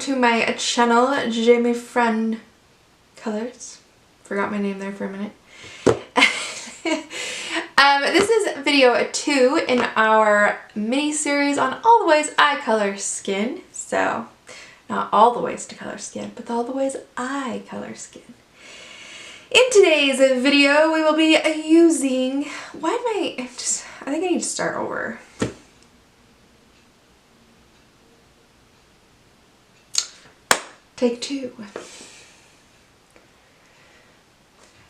to my channel, Jamie Friend Colors. Forgot my name there for a minute. This is video 2 in our mini series on all the ways I color skin. So, not all the ways to color skin, but all the ways I color skin. In today's video, we will be using, I think I need to start over. Take 2.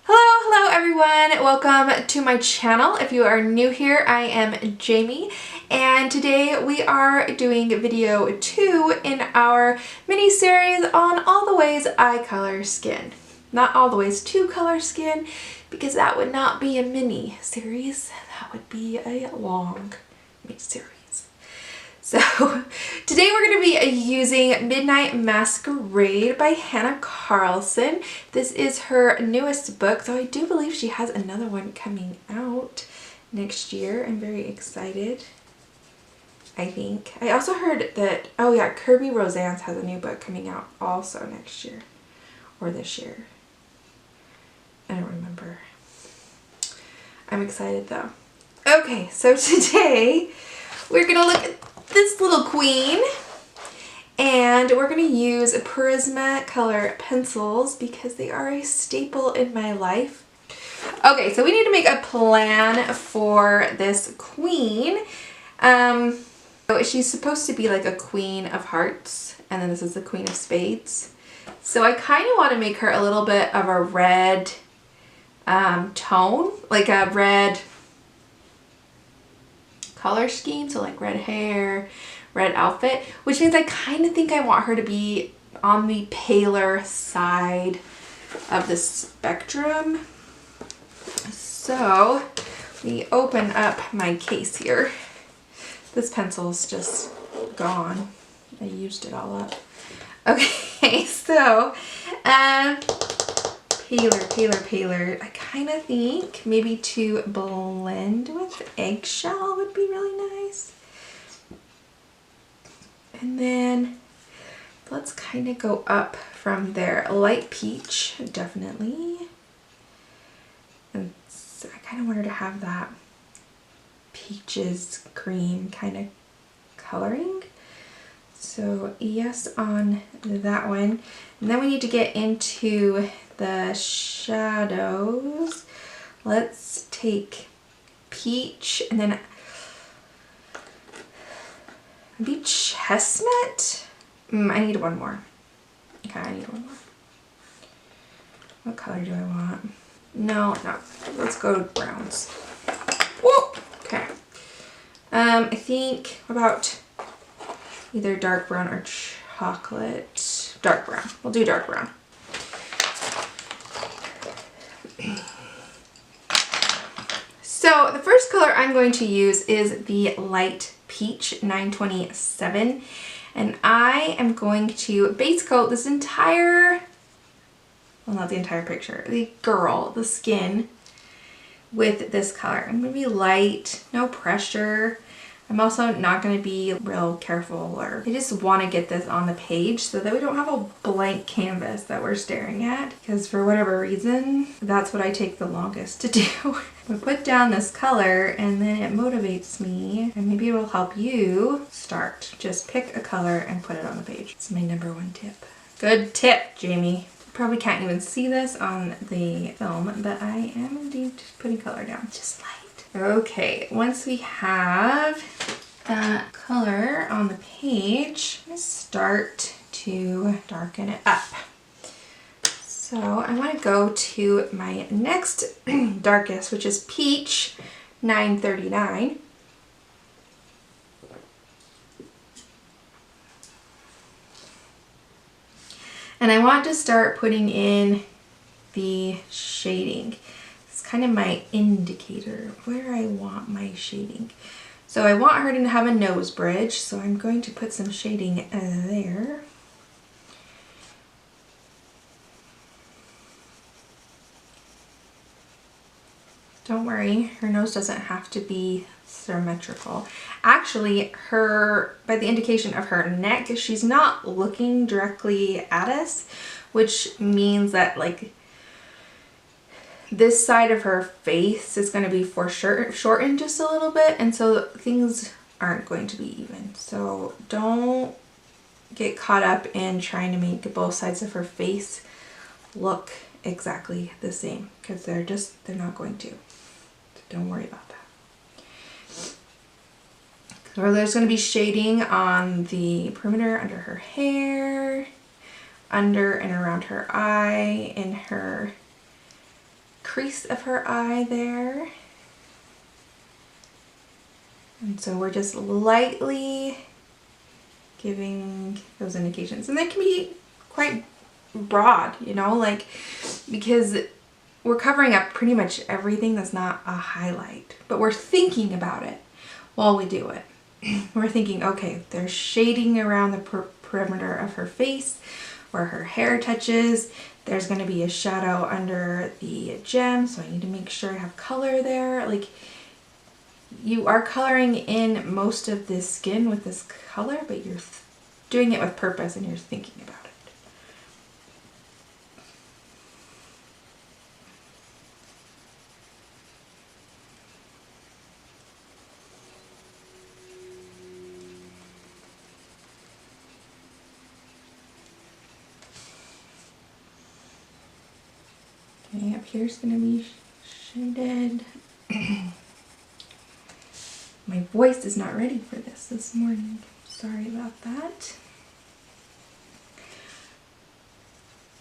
Hello everyone, welcome to my channel. If you are new here, I am Jamie, and today we are doing video 2 in our mini series on all the ways I color skin. Not all the ways to color skin, because that would not be a mini series, that would be a long mini series. So today we're going to be using Midnight Masquerade by Hanna Karlzon. This is her newest book, though I do believe she has another one coming out next year. I'm very excited, I think. I also heard that, oh yeah, Kirby Rosan's has a new book coming out also next year, or this year. I don't remember. I'm excited though. Okay, so today we're going to look at this little queen, and we're going to use Prismacolor pencils because they are a staple in my life. Okay, so we need to make a plan for this queen. So she's supposed to be like a queen of hearts, and then this is the queen of spades. So I kind of want to make her a little bit of a red tone, like a red color scheme, so like red hair, red outfit, which means I kind of think I want her to be on the paler side of the spectrum. So we open up my case here. This pencil's just gone. I used it all up. Okay, so paler. I kind of think maybe to blend with eggshell would be really nice. And then let's kind of go up from there. Light peach, definitely. And so I kind of want her to have that peaches cream kind of coloring. So yes on that one. And then we need to get into the shadows. Let's take peach and then maybe chestnut. I need one more. Okay, I need one more. What color do I want? No. Let's go to browns. Whoa! Okay. I think, what about either dark brown or chocolate? Dark brown. We'll do dark brown. So the first color I'm going to use is the light peach 927, and I am going to base coat this entire, well, not the entire picture, the skin with this color. I'm going to be light, no pressure. I'm also not going to be real careful, or I just want to get this on the page so that we don't have a blank canvas that we're staring at, because for whatever reason, that's what I take the longest to do. We put down this color and then it motivates me, and maybe it will help you start. Just pick a color and put it on the page. It's my #1 tip. Good tip, Jamie. You probably can't even see this on the film, but I am indeed putting color down. Just light. Okay, once we have that color on the page, I'm going to start to darken it up. So I want to go to my next darkest, which is peach 939. And I want to start putting in the shading. It's kind of my indicator of where I want my shading. So I want her to have a nose bridge, so I'm going to put some shading there. Don't worry, her nose doesn't have to be symmetrical. Actually, by the indication of her neck, she's not looking directly at us, which means that like this side of her face is going to be for sure shortened just a little bit, and so things aren't going to be even. So don't get caught up in trying to make both sides of her face look exactly the same, because they're not going to. So don't worry about that. So there's going to be shading on the perimeter under her hair, under and around her eye, in her crease of her eye there. And so we're just lightly giving those indications. And they can be quite broad, you know, like, because we're covering up pretty much everything that's not a highlight, but we're thinking about it while we do it. We're thinking, okay, there's shading around the perimeter of her face where her hair touches. There's going to be a shadow under the gem, so I need to make sure I have color there. Like, you are coloring in most of this skin with this color, but you're doing it with purpose and you're thinking about it. Okay, up here's going to be shaded. My voice is not ready for this morning. Sorry about that.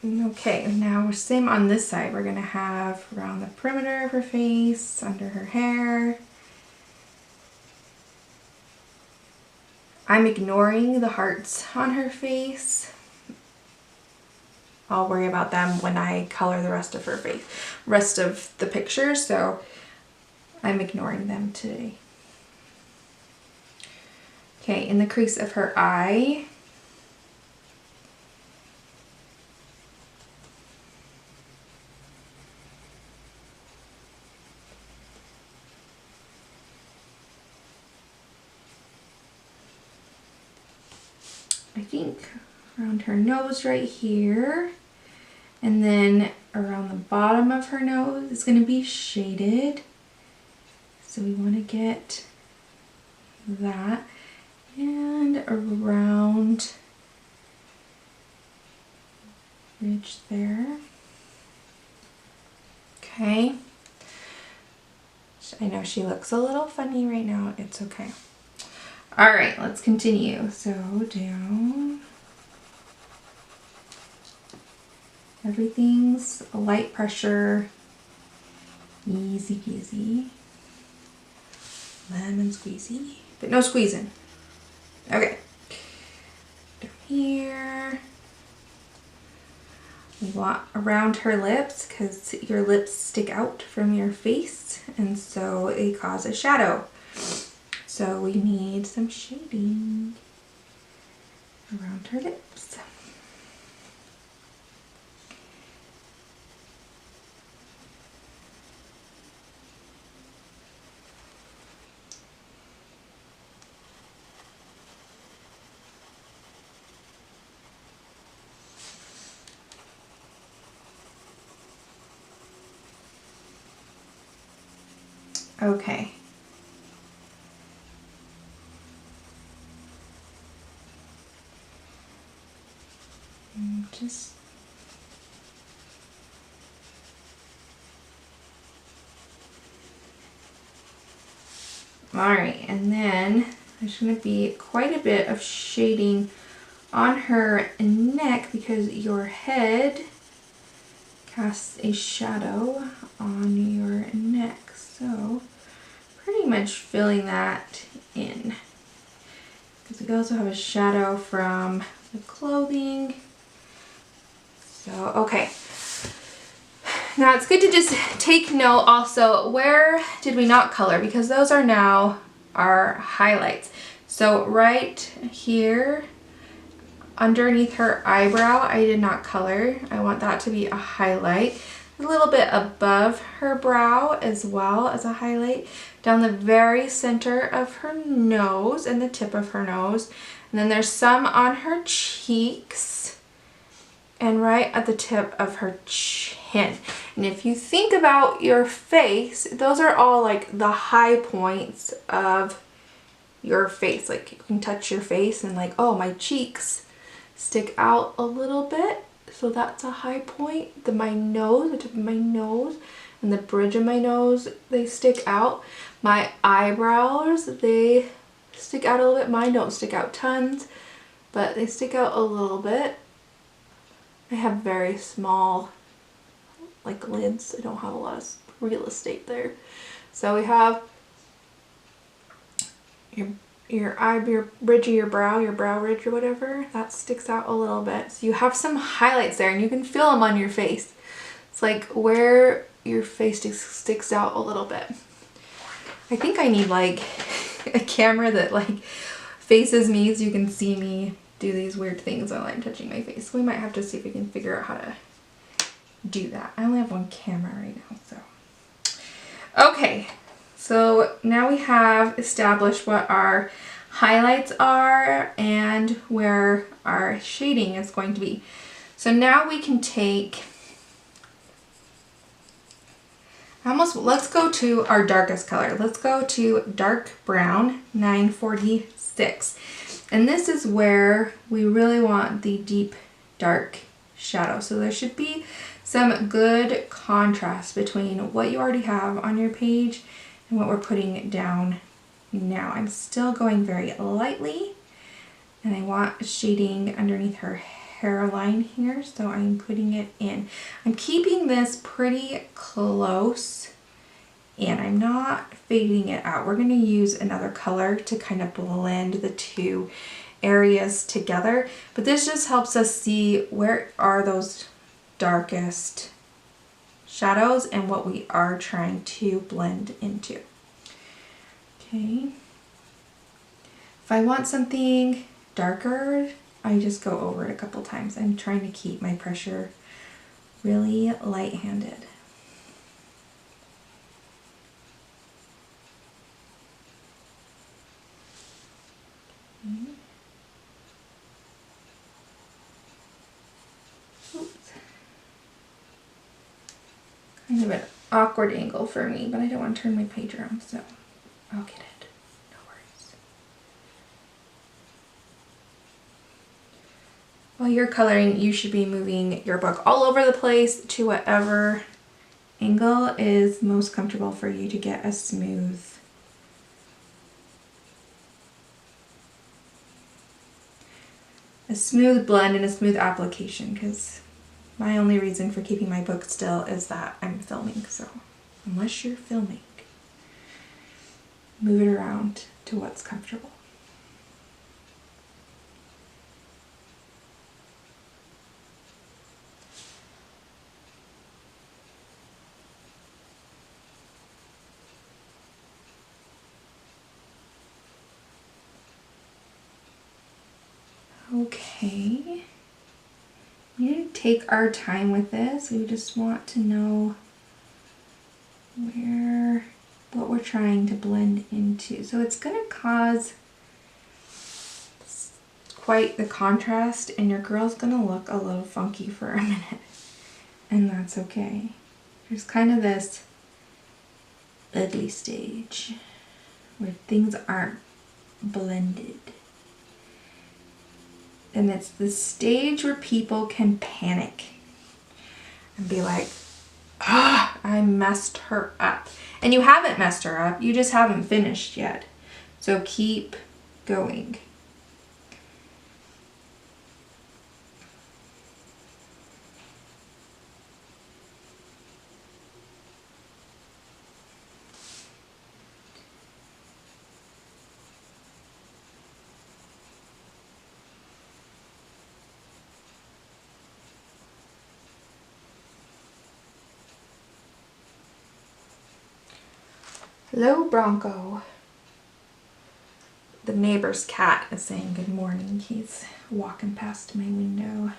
Okay, now same on this side. We're going to have around the perimeter of her face, under her hair. I'm ignoring the hearts on her face. I'll worry about them when I color the rest of her face, rest of the picture, so I'm ignoring them today. Okay, in the crease of her eye, I think around her nose right here, and then around the bottom of her nose is going to be shaded, so we want to get that, and around ridge there. Okay, I know she looks a little funny right now, it's okay. All right, let's continue. So down. Everything's a light pressure, easy peasy, lemon squeezy, but no squeezing. Okay, down here. We want around her lips, because your lips stick out from your face, and so they cause a shadow. So we need some shading around her lips. Okay. Just all right, and then there's going to be quite a bit of shading on her neck because your head casts a shadow on your neck. So pretty much filling that in, because we also have a shadow from the clothing. So, okay. Now it's good to just take note also, where did we not color? Because those are now our highlights. So right here, underneath her eyebrow, I did not color. I want that to be a highlight. a little bit above her brow as well as a highlight, down the very center of her nose and the tip of her nose. And then there's some on her cheeks and right at the tip of her chin. And if you think about your face, those are all like the high points of your face. Like you can touch your face and like, oh, my cheeks stick out a little bit. So that's a high point. My nose, the tip of my nose and the bridge of my nose, they stick out. My eyebrows, they stick out a little bit. Mine don't stick out tons, but they stick out a little bit. I have very small like lids. I don't have a lot of real estate there. So we have your bridge of your brow ridge or whatever, that sticks out a little bit. So you have some highlights there and you can feel them on your face. It's like where your face sticks out a little bit. I think I need like a camera that like faces me so you can see me do these weird things while I'm touching my face. We might have to see if we can figure out how to do that. I only have one camera right now, so. Okay, so now we have established what our highlights are and where our shading is going to be. So now we can take, let's go to our darkest color. Let's go to dark brown 946. And this is where we really want the deep dark shadow. So there should be some good contrast between what you already have on your page and what we're putting down now. I'm still going very lightly and I want shading underneath her hairline here, so I'm putting it in. I'm keeping this pretty close and I'm not fading it out. We're going to use another color to kind of blend the two areas together, but this just helps us see where are those darkest shadows and what we are trying to blend into. Okay. If I want something darker, I just go over it a couple times. I'm trying to keep my pressure really light-handed. Okay. Oops. Kind of an awkward angle for me, but I don't want to turn my page around, so I'll get it. No worries. While you're coloring, you should be moving your book all over the place to whatever angle is most comfortable for you to get a smooth blend and a smooth application, because my only reason for keeping my book still is that I'm filming. So unless you're filming, move it around to what's comfortable. Okay, we need to take our time with this. We just want to know what we're trying to blend into. So it's going to cause quite the contrast and your girl's going to look a little funky for a minute. And that's okay. There's kind of this ugly stage where things aren't blended. And it's the stage where people can panic and be like, ah, I messed her up. And you haven't messed her up, you just haven't finished yet. So keep going. Hello, Bronco. The neighbor's cat is saying good morning. He's walking past my window.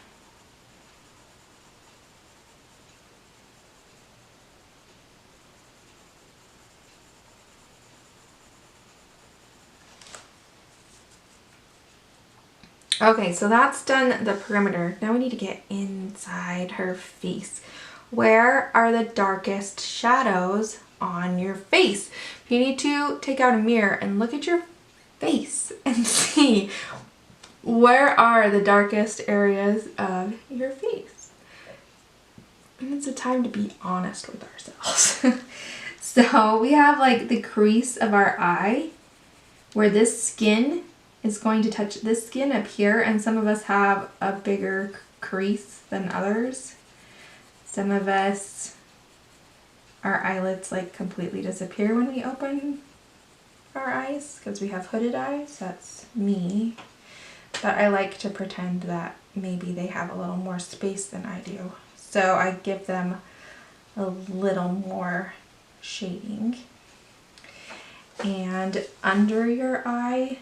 Okay, so that's done the perimeter. Now we need to get inside her face. Where are the darkest shadows on your face? You need to take out a mirror and look at your face and see where are the darkest areas of your face. And it's a time to be honest with ourselves. So we have like the crease of our eye where this skin is going to touch this skin up here, and some of us have a bigger crease than others. Some of us, our eyelids like completely disappear when we open our eyes because we have hooded eyes. That's me. But I like to pretend that maybe they have a little more space than I do. So I give them a little more shading. And under your eye,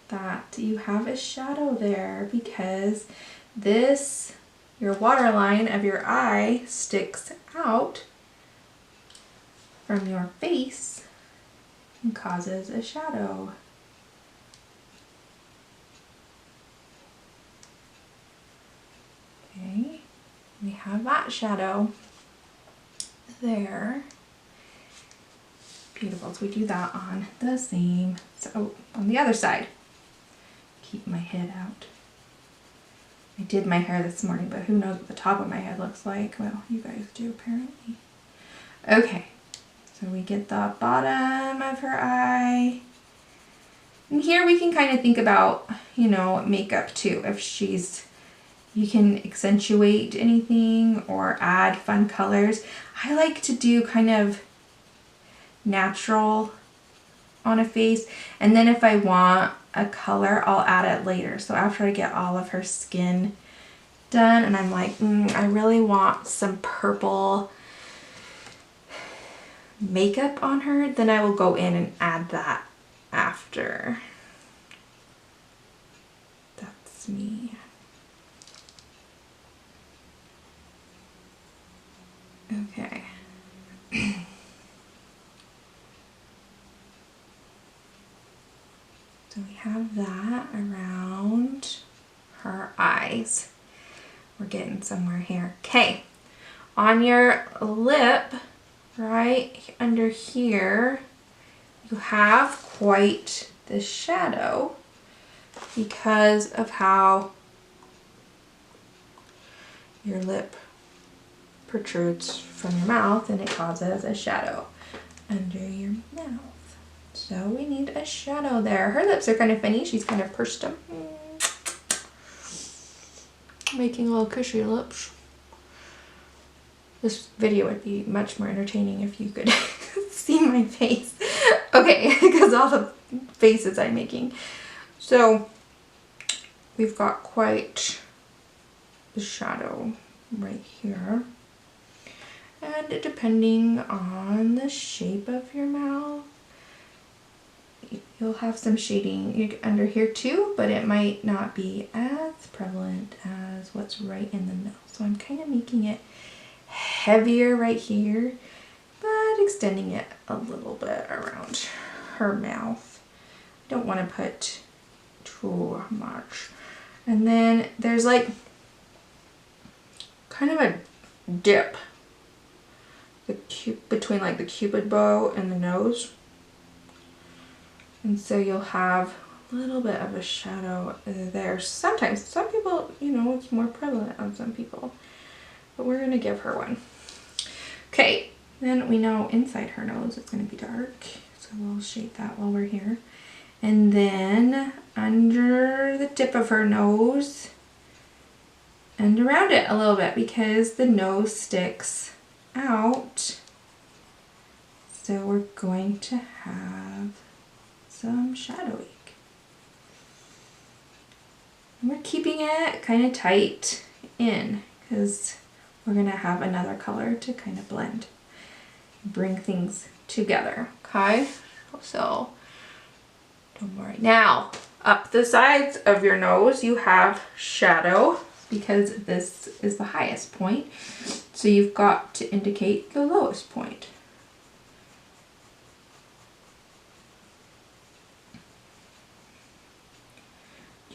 that you have a shadow there because this, your waterline of your eye, sticks out from your face and causes a shadow. Okay, we have that shadow there. Beautiful. So we do that on the same, so on the other side. Keep my head out. I did my hair this morning, but who knows what the top of my head looks like? Well, you guys do apparently. Okay, so we get the bottom of her eye. And here we can kind of think about, you know, makeup too. If she's, you can accentuate anything or add fun colors. I like to do kind of natural on a face, and then if I want a color, I'll add it later. So after I get all of her skin done and I'm like, I really want some purple makeup on her, then I will go in and add that after. That's me. Okay. So we have that around her eyes. We're getting somewhere here. Okay, on your lip, right under here, you have quite the shadow because of how your lip protrudes from your mouth, and it causes a shadow under your mouth. So we need a shadow there. Her lips are kind of funny. She's kind of pursed them. Making little cushy lips. This video would be much more entertaining if you could see my face. Okay, because all the faces I'm making. So we've got quite the shadow right here. And depending on the shape of your mouth, you'll have some shading under here too, but it might not be as prevalent as what's right in the middle. So I'm kind of making it heavier right here, but extending it a little bit around her mouth. I don't want to put too much. And then there's like kind of a dip between like the cupid bow and the nose. And so you'll have a little bit of a shadow there. Sometimes, some people, you know, it's more prevalent on some people. But we're going to give her one. Okay, then we know inside her nose it's going to be dark. So we'll shade that while we're here. And then under the tip of her nose and around it a little bit because the nose sticks out. So we're going to have some shadowing. And we're keeping it kind of tight in because we're going to have another color to kind of blend, bring things together. Okay, so don't worry. Now, up the sides of your nose, you have shadow because this is the highest point. So you've got to indicate the lowest point.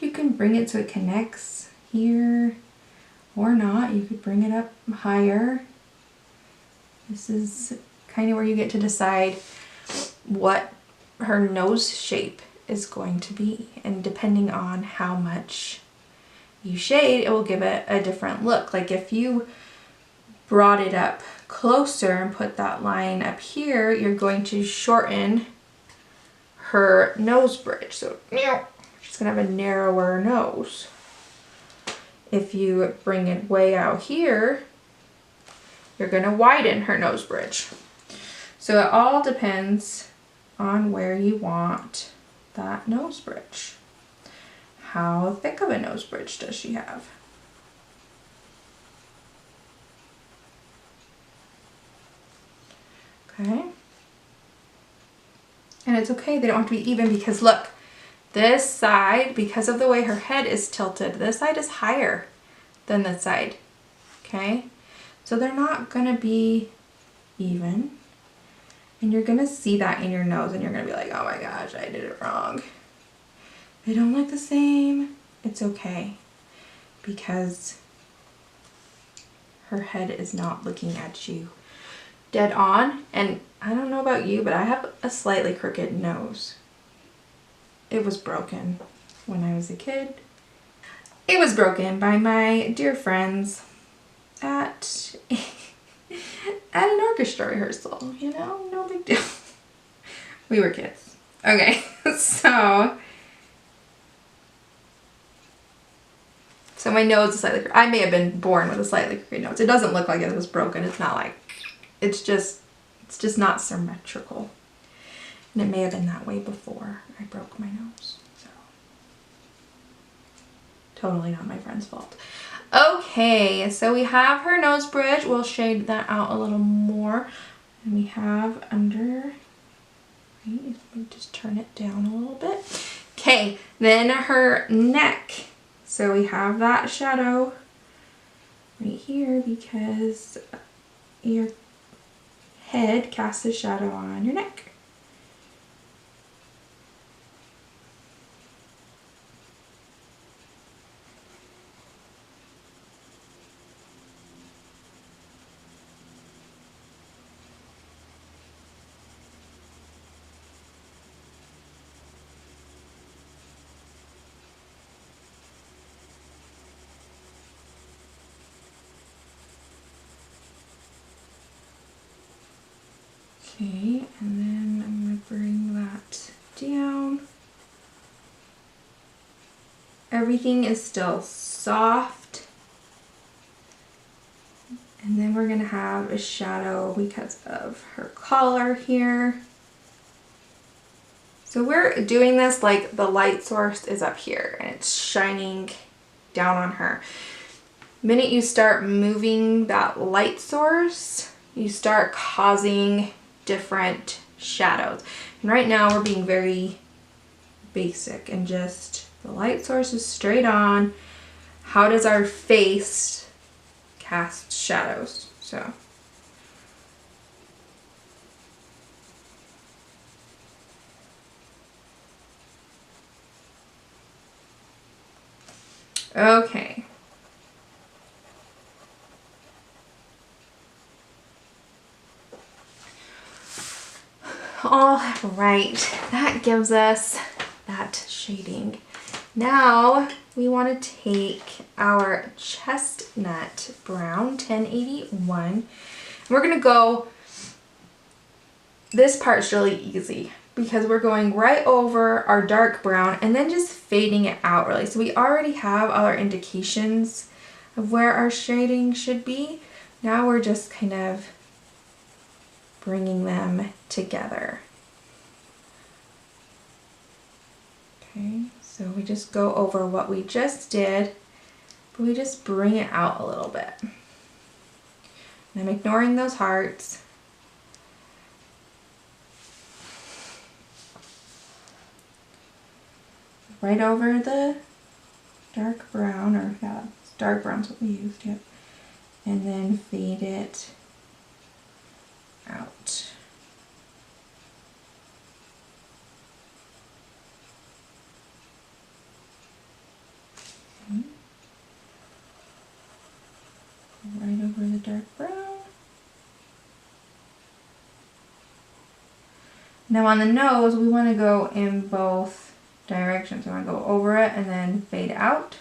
You can bring it so it connects here or not. You could bring it up higher. This is kind of where you get to decide what her nose shape is going to be. And depending on how much you shade, it will give it a different look. Like if you brought it up closer and put that line up here, you're going to shorten her nose bridge. So she's gonna have a narrower nose. If you bring it way out here, you're gonna widen her nose bridge. So it all depends on where you want that nose bridge. How thick of a nose bridge does she have? Okay. And it's okay, they don't have to be even, because look, this side, because of the way her head is tilted, this side is higher than this side, okay? So they're not gonna be even. And you're gonna see that in your nose and you're gonna be like, oh my gosh, I did it wrong. They don't look the same. It's okay, because her head is not looking at you dead on. And I don't know about you, but I have a slightly crooked nose. It was broken when I was a kid. It was broken by my dear friends at an orchestra rehearsal, you know, no big deal. We were kids. Okay, so my nose is slightly crooked. I may have been born with a slightly crooked nose. It doesn't look like it was broken. It's not like, it's just not symmetrical. And it may have been that way before I broke my nose. So totally not my friend's fault. Okay, so we have her nose bridge. We'll shade that out a little more. And we have under, right, let me just turn it down a little bit. Okay, then her neck. So we have that shadow right here because your head casts a shadow on your neck. Okay, and then I'm going to bring that down. Everything is still soft. And then we're going to have a shadow because of her collar here. So we're doing this like the light source is up here and it's shining down on her. The minute you start moving that light source, you start causing different shadows. And right now we're being very basic and just the light source is straight on. How does our face cast shadows? So okay. All right, that gives us that shading. Now we want to take our chestnut brown 1081. We're going to go, this part's really easy because we're going right over our dark brown and then just fading it out really. So we already have all our indications of where our shading should be. Now we're just kind of bringing them together. Okay, so we just go over what we just did, but we just bring it out a little bit. And I'm ignoring those hearts. Right over the dark brown, or yeah, dark brown's what we used, yep. And then fade it out. Now on the nose, we want to go in both directions. We want to go over it and then fade out.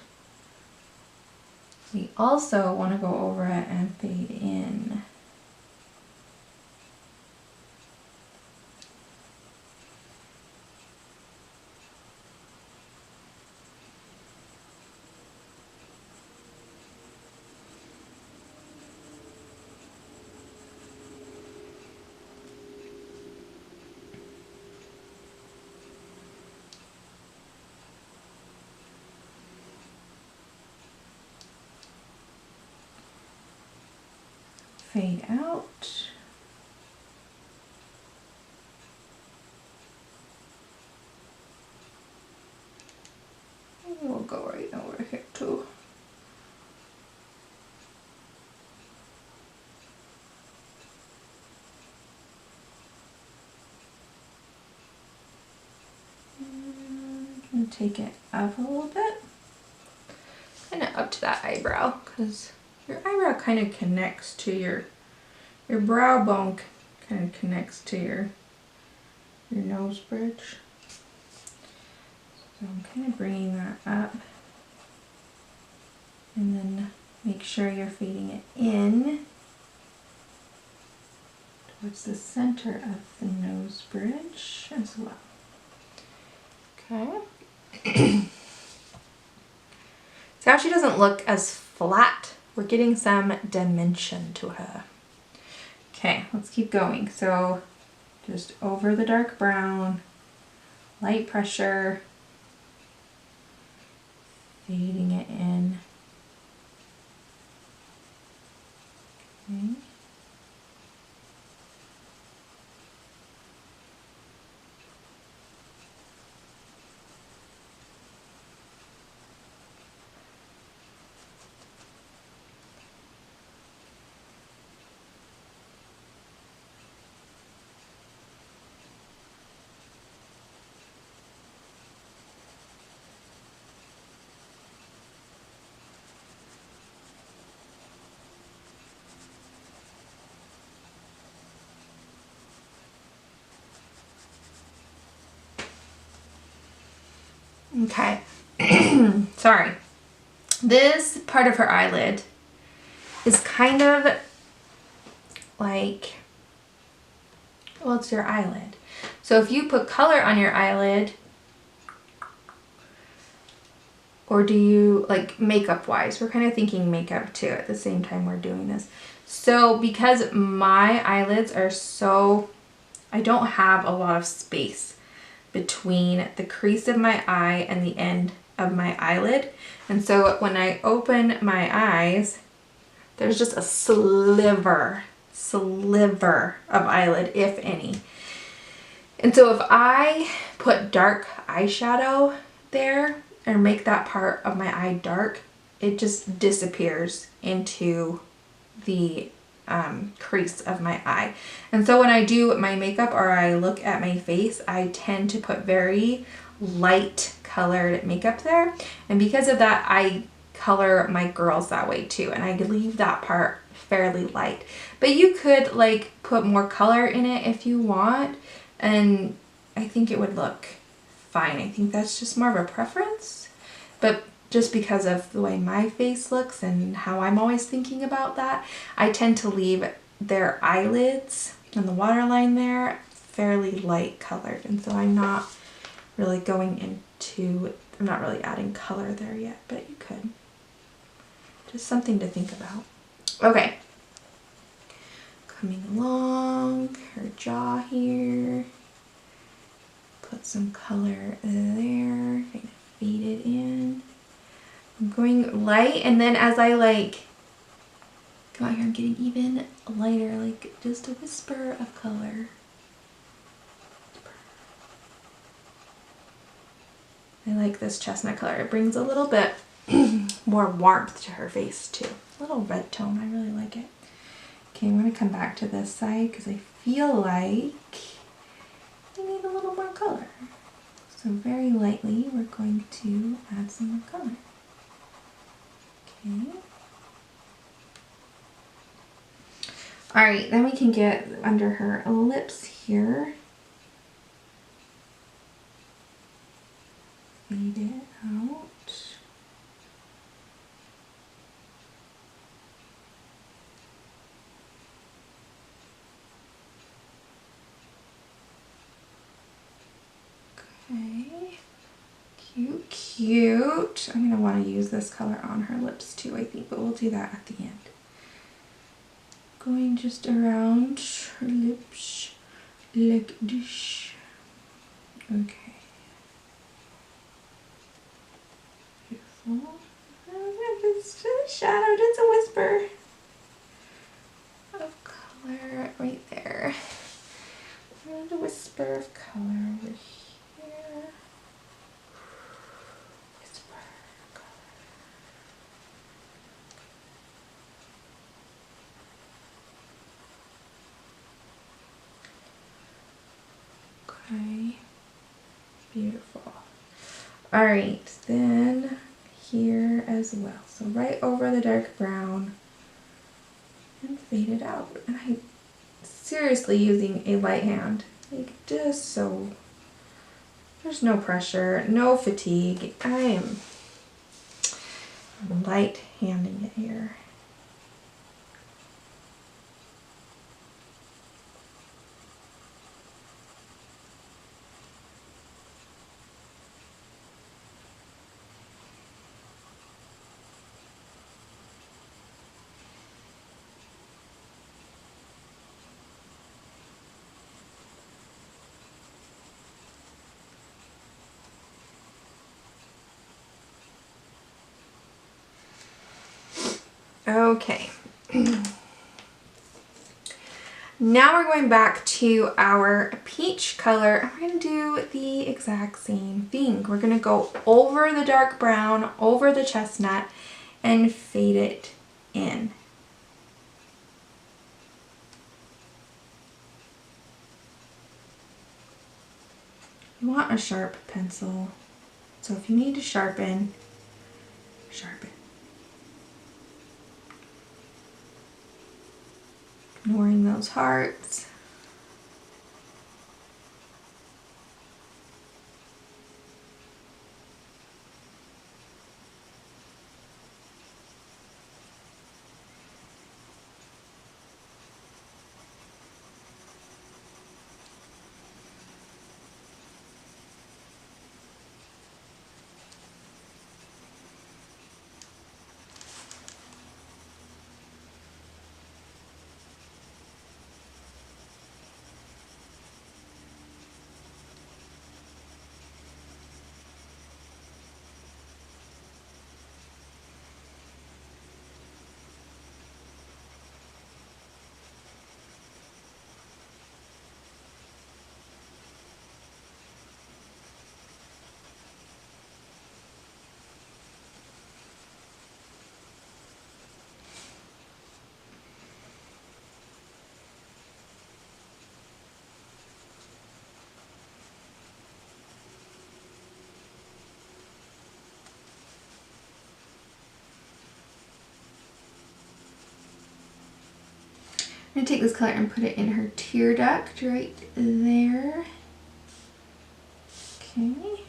We also want to go over it and fade in. Fade out. We'll go right over here too. And take it up a little bit. Kind of up to that eyebrow, because your eyebrow kind of connects to your brow bone kind of connects to your nose bridge. So I'm kind of bringing that up, and then make sure you're fading it in towards the center of the nose bridge as well. Okay. So now she doesn't look as flat. We're getting some dimension to her. Okay, let's keep going. So just over the dark brown, light pressure, fading it in. Okay. Okay, sorry. This part of her eyelid is kind of like, well, it's your eyelid. So if you put color on your eyelid, or do you, like makeup wise, we're kind of thinking makeup too at the same time we're doing this. So because my eyelids are so, I don't have a lot of space between the crease of my eye and the end of my eyelid. And so when I open my eyes, there's just a sliver of eyelid, if any. And so if I put dark eyeshadow there and make that part of my eye dark, it just disappears into the crease of my eye. And so when I do my makeup or I look at my face, I tend to put very light colored makeup there. And because of that, I color my girls that way too. And I leave that part fairly light. But you could like put more color in it if you want. And I think it would look fine. I think that's just more of a preference. But just because of the way my face looks and how I'm always thinking about that, I tend to leave their eyelids and the waterline there fairly light colored. And so I'm not really going into, I'm not really adding color there yet, but you could. Just something to think about. Okay. Coming along, her jaw here. Put some color there, kind of fade it in. I'm going light, and then as I like go out here, I'm getting even lighter, like just a whisper of color. I like this chestnut color. It brings a little bit more warmth to her face too. A little red tone, I really like it. Okay, I'm gonna come back to this side because I feel like I need a little more color. So very lightly, we're going to add some more color. Okay. All right, then we can get under her lips here. fade it out. Okay, cute, cute. I'm gonna want to use this color on her lips too, I think, but we'll do that at the end. Going just around her lips like this. Okay. Beautiful. Oh, it's a shadow, it's a whisper of color right there. And a whisper of color over here. Whisper color. Okay. Beautiful. Alright, then here as well. So right over the dark brown and fade it out. And I'm seriously using a light hand. Like just so there's no pressure, no fatigue. I am light handing it here. Okay. Now we're going back to our peach color and we're going to do the exact same thing. We're going to go over the dark brown, over the chestnut, and fade it in. You want a sharp pencil, so if you need to sharpen, sharpen. Ignoring those hearts. I'm going to take this color and put it in her tear duct right there. Okay.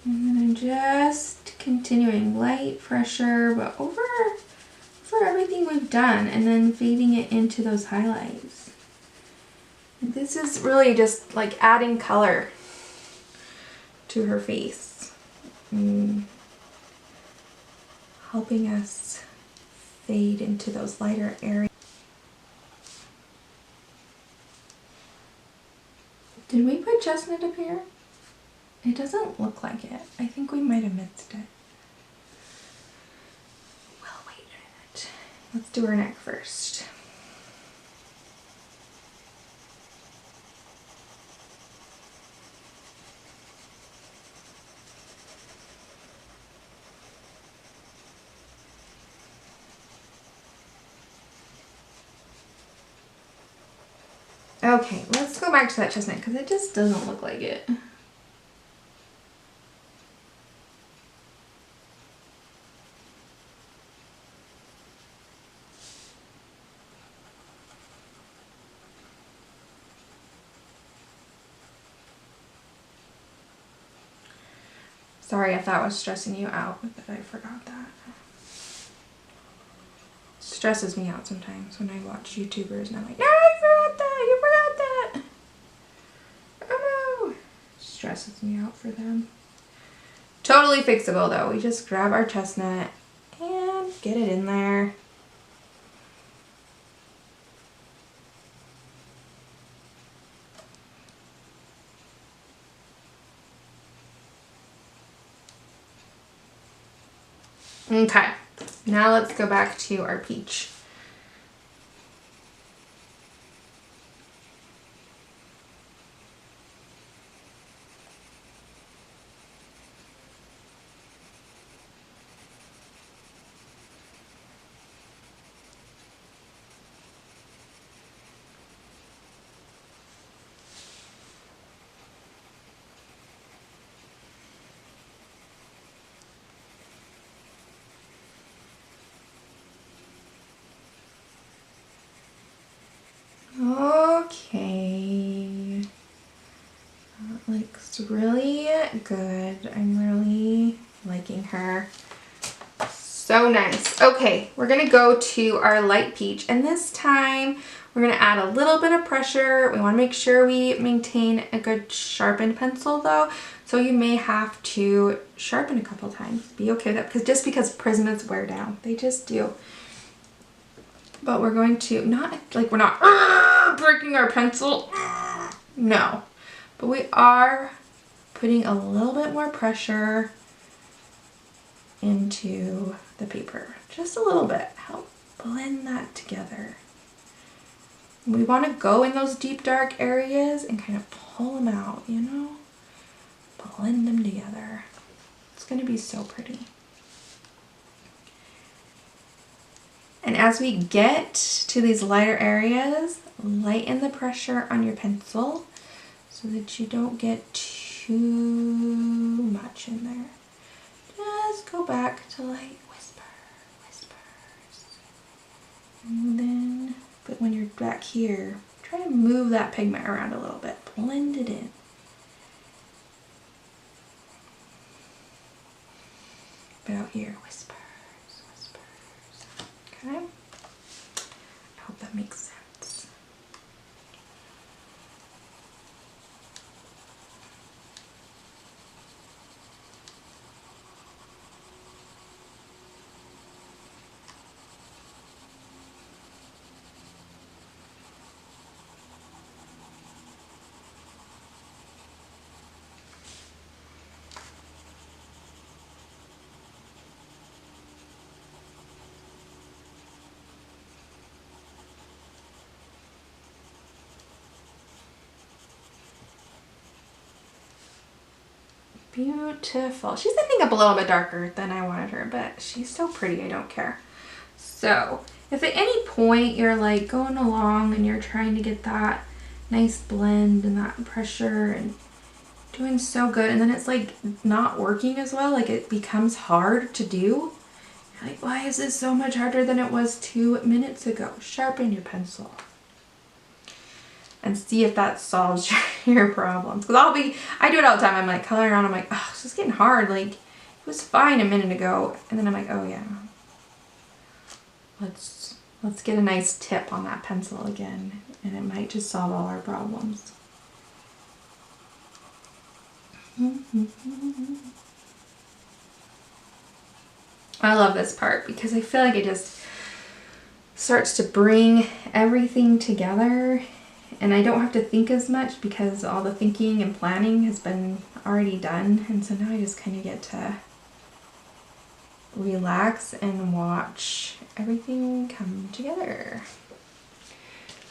And then I'm just continuing light pressure, but over everything we've done, and then fading it into those highlights. This is really just like adding color to her face. Helping us fade into those lighter areas. Did we put chestnut up here? It doesn't look like it. I think we might have missed it. Well, wait a minute. Let's do her neck first. Okay, let's go back to that chestnut because it just doesn't look like it. Sorry if that was stressing you out that I forgot that. Stresses me out sometimes when I watch YouTubers and I'm like, no, you forgot that, you forgot that. Oh no. Stresses me out for them. Totally fixable though. We just grab our chestnut and get it in there. Okay, now let's go back to our peach. Okay, that looks really good. I'm really liking her. So nice. Okay, we're gonna go to our light peach, and this time we're gonna add a little bit of pressure. We wanna make sure we maintain a good sharpened pencil though, so you may have to sharpen a couple times. Be okay with that, because Prismas wear down. They just do. But we're going to, we're not breaking our pencil. No. But we are putting a little bit more pressure into the paper. Just a little bit. Help blend that together. We want to go in those deep dark areas and kind of pull them out, you know? Blend them together. It's going to be so pretty. And as we get to these lighter areas, lighten the pressure on your pencil so that you don't get too much in there. Just go back to like whispers. And then, but when you're back here, try to move that pigment around a little bit. Blend it in. But out here, whispers. Okay. I hope that makes sense. Beautiful. She's ending up a little bit darker than I wanted her, but she's so pretty, I don't care. So if at any point you're like going along and you're trying to get that nice blend and that pressure and doing so good, and then it's like not working as well, like it becomes hard to do, you're like, why is this so much harder than it was 2 minutes ago? Sharpen your pencil and see if that solves your problems. Because I do it all the time. I'm like coloring around, I'm like, oh, this is getting hard. Like, it was fine a minute ago. And then I'm like, oh yeah, let's get a nice tip on that pencil again. And it might just solve all our problems. I love this part because I feel like it just starts to bring everything together. And I don't have to think as much because all the thinking and planning has been already done. And so now I just kind of get to relax and watch everything come together,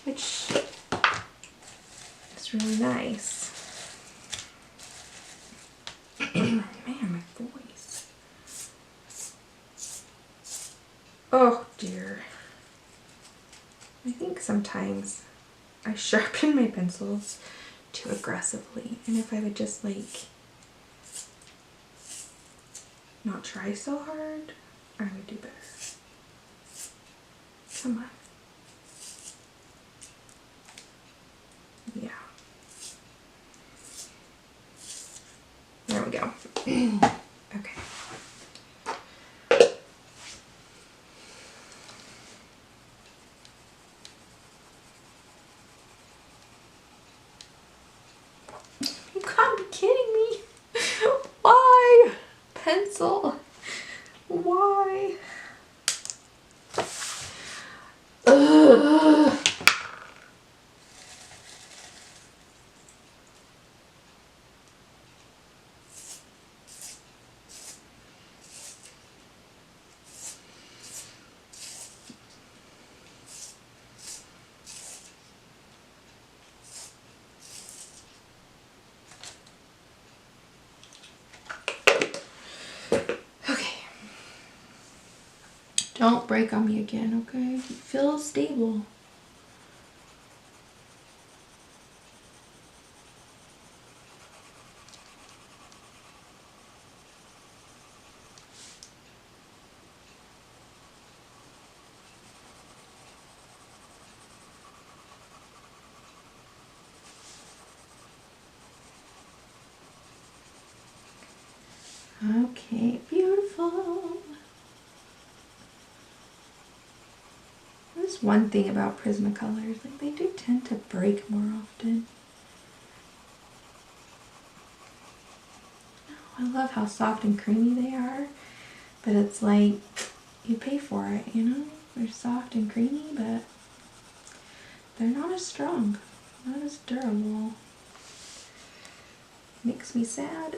which is really nice. Man, my voice. Oh dear. I think sometimes I sharpen my pencils too aggressively, and if I would just like not try so hard, I would do better. Come on. Yeah. There we go. gotta be kidding me. Why? Pencil. Why? Ugh. Don't break on me again, okay? Feel stable. Okay, beautiful. There's one thing about Prismacolors, like they do tend to break more often. I love how soft and creamy they are, but it's like you pay for it, you know? They're soft and creamy, but they're not as strong, not as durable. Makes me sad.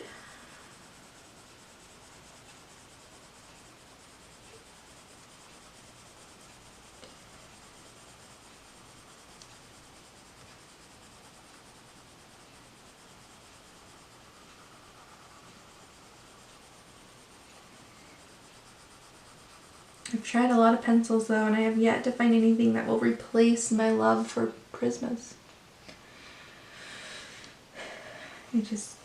I've tried a lot of pencils though, and I have yet to find anything that will replace my love for Prismas. I just...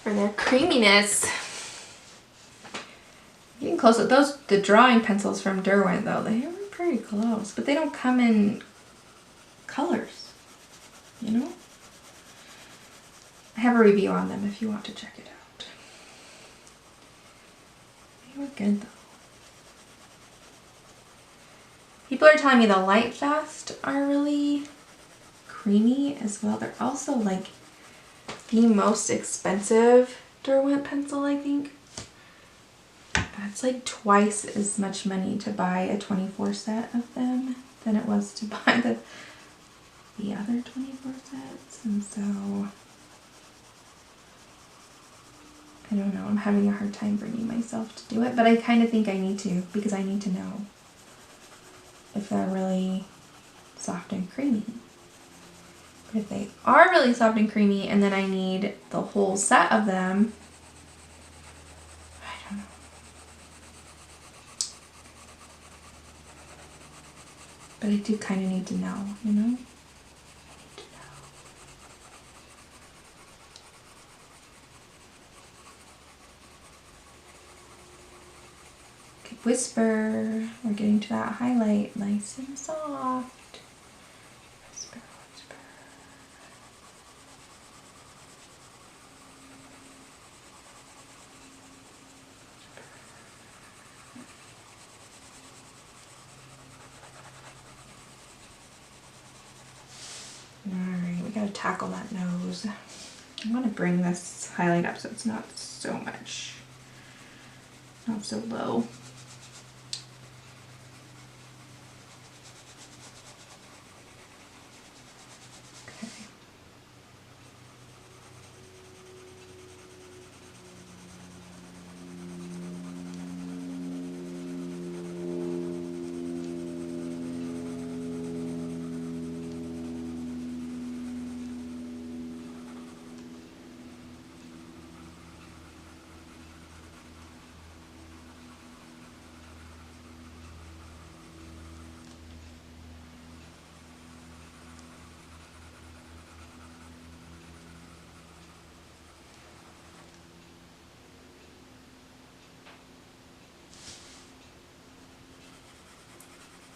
for their creaminess. Getting close. Those, the drawing pencils from Derwent though, they are pretty close, but they don't come in colors, you know? I have a review on them if you want to check it out. They were good though. People are telling me the Light Fast are really creamy as well. They're also like the most expensive Derwent pencil, I think. It's like twice as much money to buy a 24 set of them than it was to buy the other 24 sets. And so, I don't know, I'm having a hard time bringing myself to do it, but I kind of think I need to, because I need to know if they're really soft and creamy. But if they are really soft and creamy and then I need the whole set of them, I don't know. But I do kind of need to know, you know? I need to know. Okay, whisper. We're getting to that highlight, nice and soft. Whisper, whisper. Alright, we gotta tackle that nose. I'm gonna bring this highlight up so it's not so much, not so low. Okay.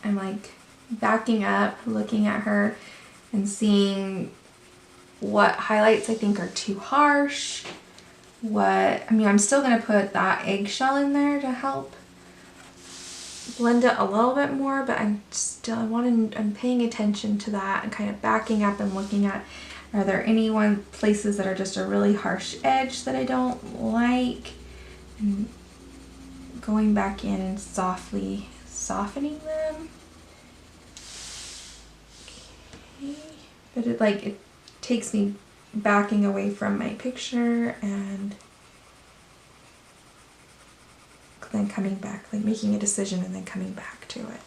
I'm like backing up, looking at her and seeing what highlights I think are too harsh. I mean, I'm still gonna put that eggshell in there to help blend it a little bit more, but I'm paying attention to that and kind of backing up and looking at, are there any places that are just a really harsh edge that I don't like, and going back in and softly softening them. Okay. But it takes me backing away from my picture and then coming back, like making a decision and then coming back to it.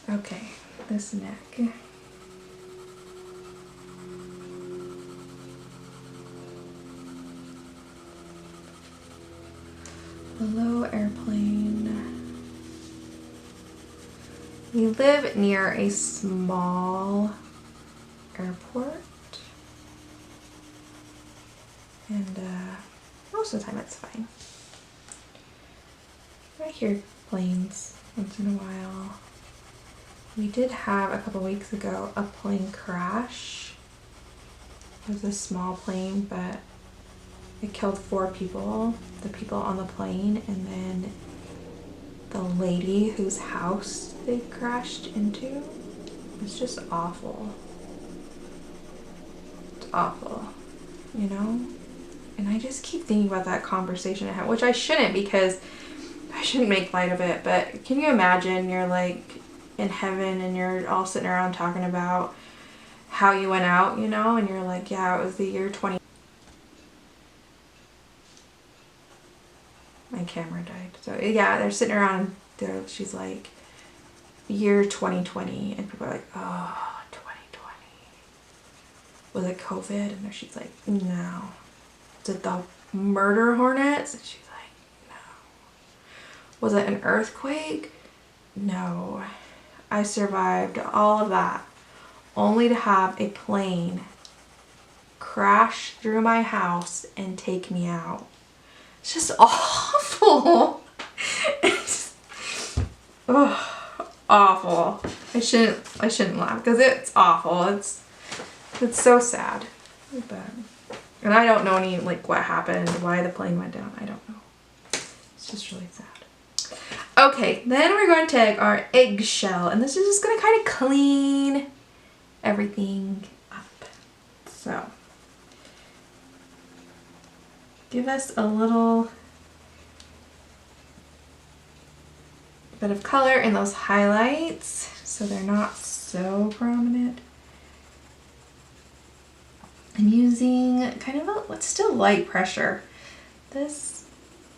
Okay, this neck. Below airplane. We live near a small airport, and most of the time it's fine. I hear planes once in a while. We did have a couple weeks ago a plane crash. It was a small plane, but it killed 4 people, the people on the plane, and then the lady whose house they crashed into. It's just awful. It's awful, you know? And I just keep thinking about that conversation I had, which I shouldn't, because I shouldn't make light of it, but can you imagine you're like in heaven and you're all sitting around talking about how you went out, you know, and you're like, yeah, it was the year 20. My camera died. So yeah, they're sitting around there. She's like, year 2020, and people are like, oh, 2020. Was it COVID? And she's like, no. Was it the murder hornets? And she's like, no. Was it an earthquake? No. I survived all of that, only to have a plane crash through my house and take me out. It's just awful. It's awful. I shouldn't laugh because it's awful. It's so sad. But, and I don't know any like what happened, why the plane went down. I don't know. It's just really sad. Okay, then we're going to take our eggshell, and this is just going to kind of clean everything up. So, give us a little bit of color in those highlights so they're not so prominent. I'm using kind of what's still light pressure. This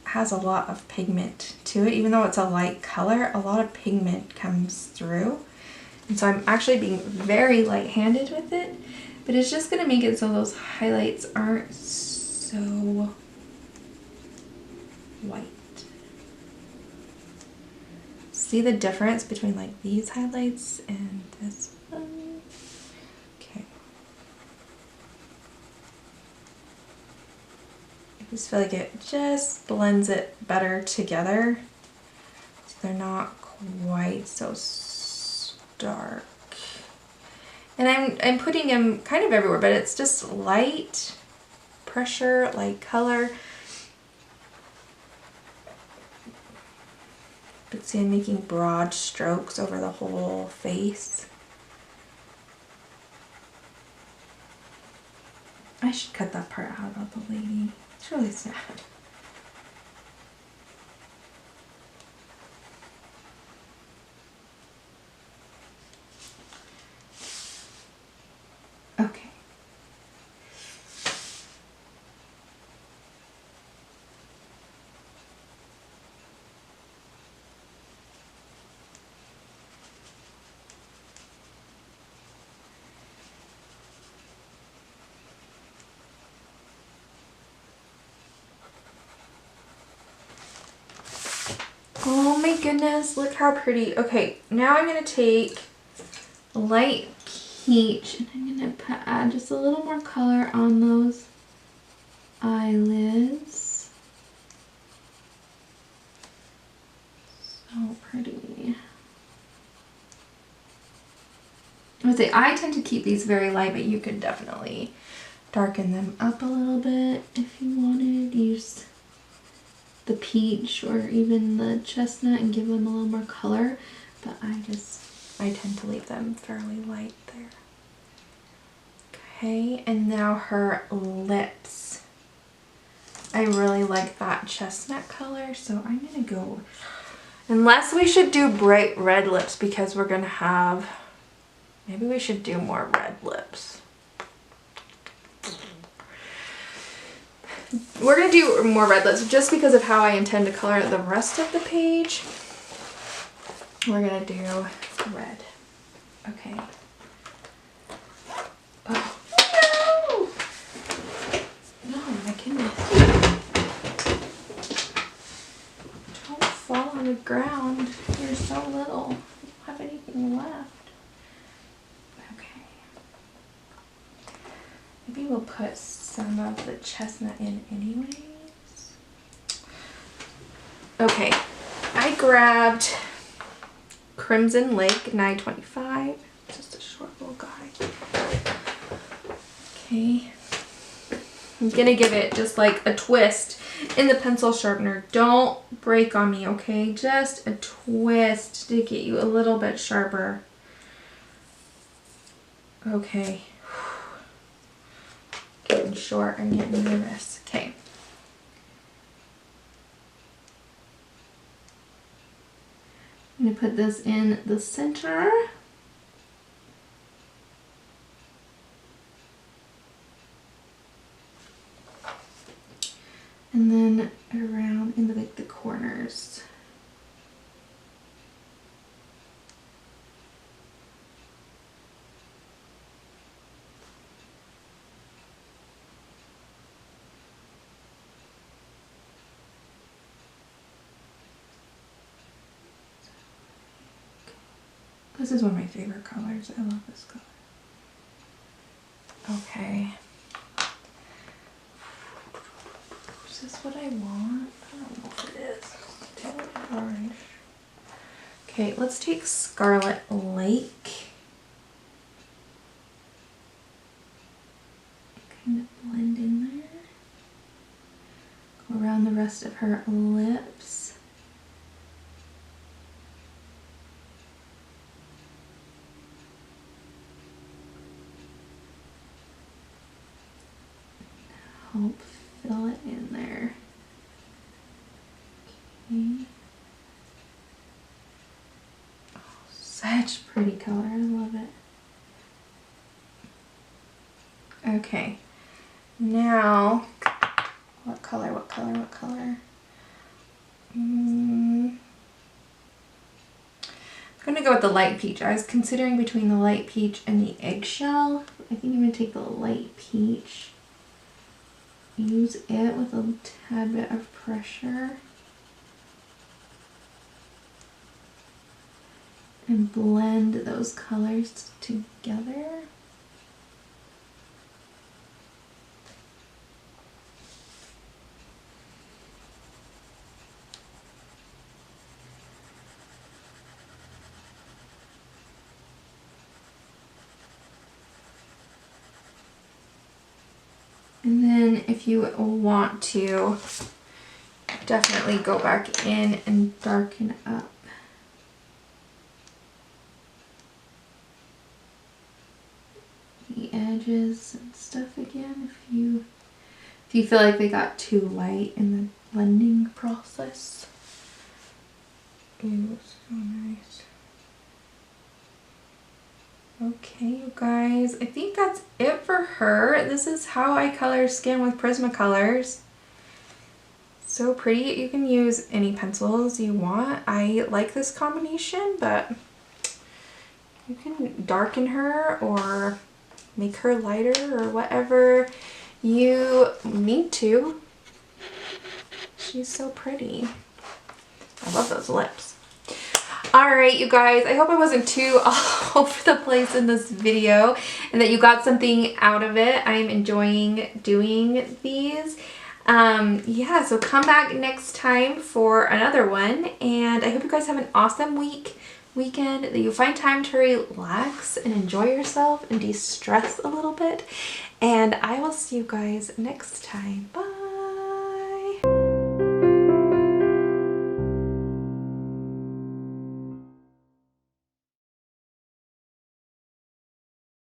has a lot of pigment to it. Even though it's a light color, a lot of pigment comes through. And so I'm actually being very light-handed with it, but it's just gonna make it so those highlights aren't so white. See the difference between like these highlights and this one? Okay. I just feel like it just blends it better together, so they're not quite so stark. And I'm putting them kind of everywhere, but it's just light pressure, light color. But see, I'm making broad strokes over the whole face. I should cut that part out about the lady. It's really sad. Okay. Oh my goodness, look how pretty. Okay, now I'm going to take light peach and I'm going to add just a little more color on those eyelids. So pretty. would say I tend to keep these very light, but you could definitely darken them up a little bit if you wanted. Use the peach or even the chestnut and give them a little more color, but I tend to leave them fairly light there. Okay, and now her lips. I really like that chestnut color, so I'm gonna go, unless we should do bright red lips because we're gonna have, maybe we should do more red lips. We're gonna do more red lips just because of how I intend to color the rest of the page. We're gonna do red. Okay. Oh, no! No, my goodness. Don't fall on the ground. You're so little. You don't have anything left. Okay. Maybe we'll put some of the chestnut in anyways. Okay. I grabbed Crimson Lake 925. Just a short little guy. Okay. I'm gonna give it just like a twist in the pencil sharpener. Don't break on me, okay? Just a twist to get you a little bit sharper. Okay. Getting short, I'm getting nervous. Okay. I'm gonna put this in the center. And then around in the corners. This is one of my favorite colors. I love this color. Okay. Is this what I want? I don't know if it is. It's orange. Okay, let's take Scarlet Lake. Kind of blend in there. Go around the rest of her lips. Help fill it in there. Okay. Oh, such pretty color. I love it. Okay. Now, what color? I'm gonna go with the light peach. I was considering between the light peach and the eggshell. I think I'm gonna take the light peach. Use it with a tad bit of pressure. And blend those colors together. And then if you want to, definitely go back in and darken up. The edges and stuff again if you feel like they got too light in the blending process. Ooh, so nice. Okay, you guys, I think that's it for her. This is how I color skin with Prismacolors. So pretty. You can use any pencils you want. I like this combination, but you can darken her or make her lighter or whatever you need to. She's so pretty. I love those lips. Alright, you guys, I hope I wasn't too all over the place in this video and that you got something out of it. I'm enjoying doing these. Yeah, so come back next time for another one, and I hope you guys have an awesome week. weekend, that you find time to relax and enjoy yourself and de-stress a little bit. And I will see you guys next time. Bye.